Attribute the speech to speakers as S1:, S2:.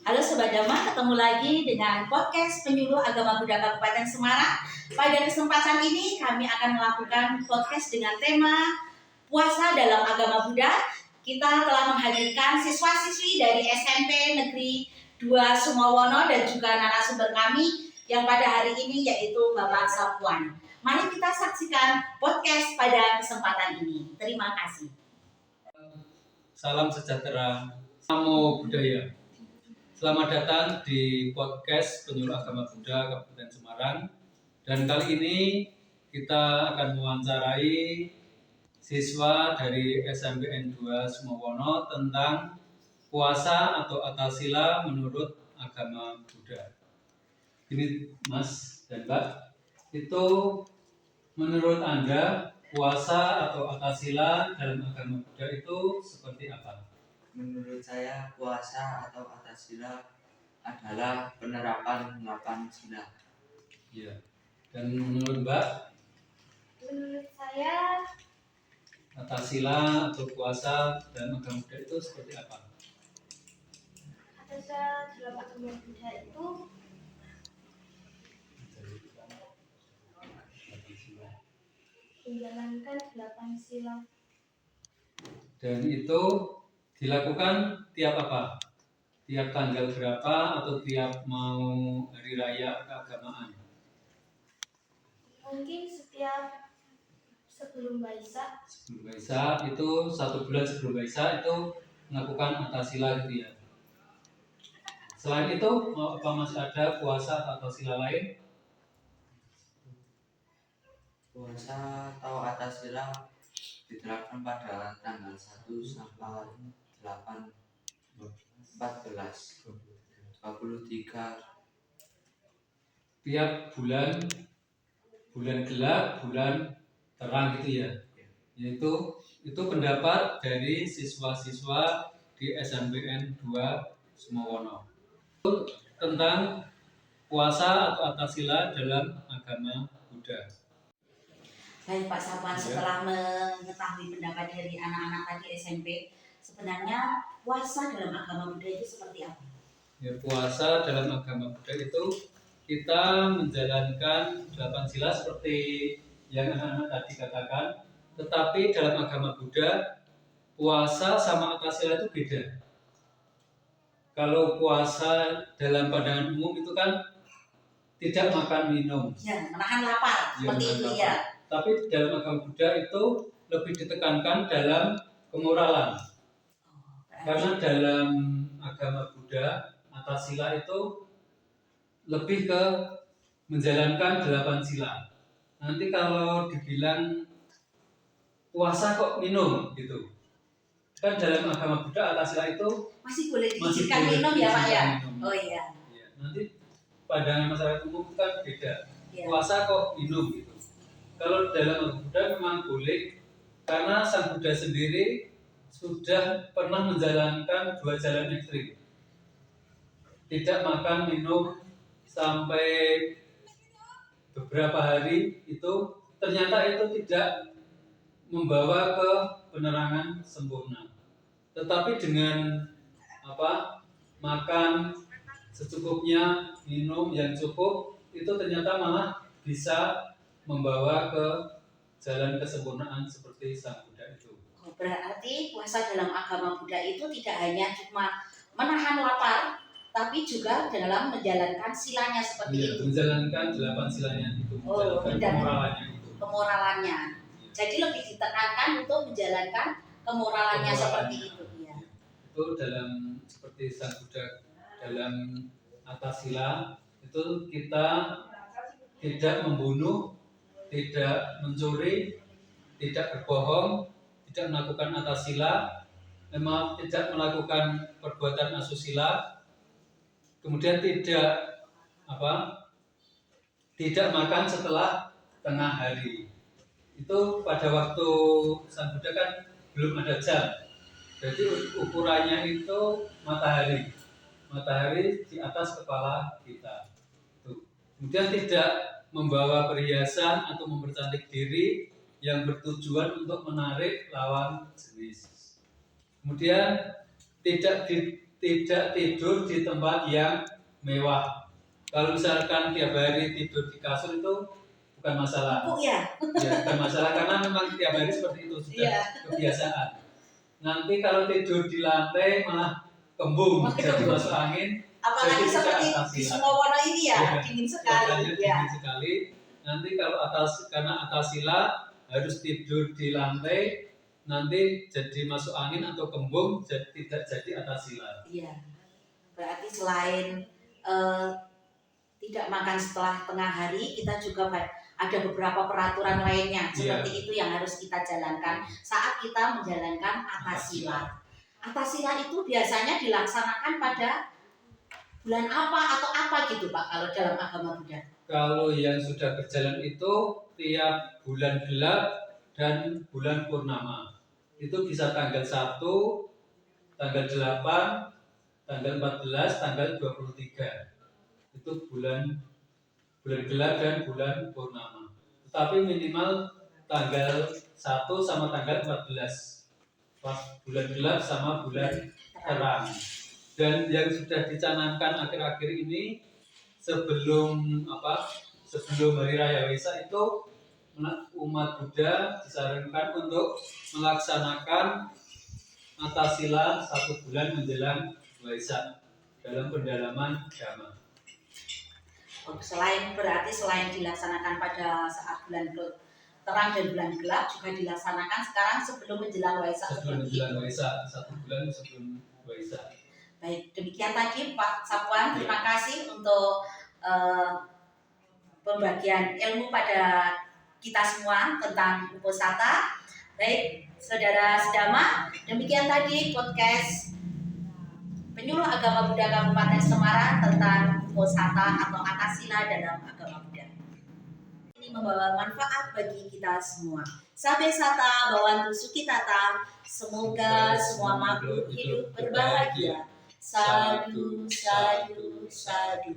S1: Halo Sobat Dhamma, ketemu lagi dengan podcast Penyuluh Agama Buddha Kabupaten Semarang. Pada kesempatan ini kami akan melakukan podcast dengan tema Puasa dalam Agama Buddha. Kita telah menghadirkan siswa-siswi dari SMP Negeri 2 Sumowono dan juga narasumber kami yang pada hari ini yaitu Bapak Sapuan. Mari kita saksikan podcast pada kesempatan ini. Terima kasih.
S2: Salam sejahtera, namo buddhaya. Selamat datang di podcast Penyuluh Agama Buddha Kabupaten Semarang. Dan kali ini kita akan mewawancarai siswa dari SMPN 2 Sumowono tentang puasa atau atasila menurut agama Buddha. Ini Mas dan Mbak, itu menurut Anda puasa atau atasila dalam agama Buddha itu seperti apa?
S3: Menurut saya, puasa atau atasila adalah penerapan 8 sila.
S2: Ya. Dan menurut Mbak,
S4: Menurut saya,
S2: atasila atau puasa dalam agama Buddha itu seperti apa?
S4: atasila dalam agama Buddha itu menjalankan 8 sila.
S2: Dan itu dilakukan tiap apa? Tiap tanggal berapa atau tiap mau hari raya keagamaan?
S4: Mungkin setiap sebelum Waisak.
S2: Sebelum Waisak itu 1 bulan sebelum Waisak itu melakukan atasila gitu ya. Selain itu, apa masih ada puasa atau atasila lain?
S3: Puasa atau atasila diterapkan pada tanggal 1 sampai 8, 14, 23.
S2: Tiap bulan gelap, bulan terang gitu ya. Yaitu itu pendapat dari siswa-siswa di SMPN 2 Sumowono tentang puasa atau atasila dalam agama Buddha.
S1: Baik Pak Sapuan, setelah mengetahui pendapat dari anak-anak tadi SMP, sebenarnya puasa dalam agama Buddha itu seperti apa?
S2: Ya, puasa dalam agama Buddha itu kita menjalankan 8 sila seperti yang anak-anak tadi katakan, tetapi dalam agama Buddha puasa sama atasila itu beda. Kalau puasa dalam pandangan umum itu kan tidak makan minum,
S1: Ya, menahan lapar, seperti itu
S2: menahan
S1: ya.
S2: Tapi dalam agama Buddha itu lebih ditekankan dalam kemoralan. Karena dalam agama Buddha atasila itu lebih ke menjalankan 8 sila. Nanti kalau dibilang puasa kok minum gitu, kan dalam agama Buddha atasila itu
S1: Masih boleh
S2: masih
S1: diizinkan
S2: boleh
S1: minum ya Pak ya?
S2: minum.
S1: Oh iya.
S2: Ya, nanti pandangan masyarakat umum itu kan beda.
S1: Ya.
S2: Puasa kok minum gitu. Kalau dalam agama Buddha memang boleh, karena Sang Buddha sendiri sudah pernah menjalankan 2 jalan ekstrim. Tidak makan minum sampai beberapa hari, itu ternyata itu tidak membawa ke penerangan sempurna. Tetapi dengan makan secukupnya, minum yang cukup, itu ternyata malah bisa membawa ke jalan kesempurnaan seperti Sang Buddha itu.
S1: Oh, berarti puasa dalam agama Buddha itu tidak hanya cuma menahan lapar, tapi juga dalam menjalankan silanya seperti
S2: Iya,
S1: itu.
S2: menjalankan 8 silanya itu, menjalankan kemoralannya itu.
S1: Kemoralannya. Jadi lebih ditekankan untuk menjalankan kemoralannya seperti itu. Ya.
S2: Itu dalam seperti Sang Buddha dalam atasila itu kita tidak membunuh, tidak mencuri, tidak berbohong, tidak melakukan atasila, memang tidak melakukan perbuatan asusila, kemudian tidak makan setelah tengah hari. Itu pada waktu Sang Buddha kan belum ada jam, jadi ukurannya itu matahari di atas kepala kita. Tuh. Kemudian tidak membawa perhiasan atau mempercantik diri yang bertujuan untuk menarik lawan jenis. Kemudian tidak tidak tidur di tempat yang mewah. Kalau misalkan tiap hari tidur di kasur itu bukan masalah.
S1: Empuk ya.
S2: Ya, bukan masalah karena memang tiap hari seperti itu sudah
S1: Iya.
S2: kebiasaan. Nanti kalau tidur di lantai malah kembung, jadi masuk angin.
S1: Apalagi
S2: Jadi tidak
S1: seperti
S2: atas
S1: di
S2: sila.
S1: Sumowono ini ya,
S2: Iya.
S1: dingin sekali.
S2: Cuacanya
S1: Ya.
S2: dingin sekali. Nanti kalau karena atas sila harus tidur di lantai, nanti jadi masuk angin atau kembung, jadi tidak jadi atas sila.
S1: Iya. Berarti selain tidak makan setelah tengah hari, kita juga ada beberapa peraturan lainnya seperti itu yang harus kita jalankan saat kita menjalankan atasila. Atasila itu biasanya dilaksanakan pada bulan apa atau apa gitu Pak kalau dalam agama Buddha?
S2: Kalau yang sudah berjalan itu tiap bulan gelap dan bulan purnama. Itu bisa tanggal 1, tanggal 8, tanggal 14, tanggal 23. Itu bulan gelap dan bulan purnama. Tetapi minimal tanggal 1 sama tanggal 14. Pas bulan gelap sama bulan terang. Dan yang sudah dicanangkan akhir-akhir ini sebelum hari raya Waisak itu umat Buddha disarankan untuk melaksanakan atasila 1 bulan menjelang Waisak dalam pendalaman Dhamma.
S1: Selain dilaksanakan pada saat bulan terang dan bulan gelap juga dilaksanakan sekarang sebelum menjelang Waisak.
S2: Sebelum menjelang Waisak, 1 bulan sebelum Waisak.
S1: Baik, demikian tadi Pak Sapuan. Terima kasih untuk pembagian ilmu pada kita semua tentang uposatha. Baik, saudara sedama, demikian tadi podcast Penyuluh Agama Buddha Kabupaten Semarang tentang uposatha atau atasila dalam agama Buddha. Ini membawa manfaat bagi kita semua. Sabe sata bawantu sukitata. Semoga semua makhluk hidup berbahagia. Sadu, sadu, sadu.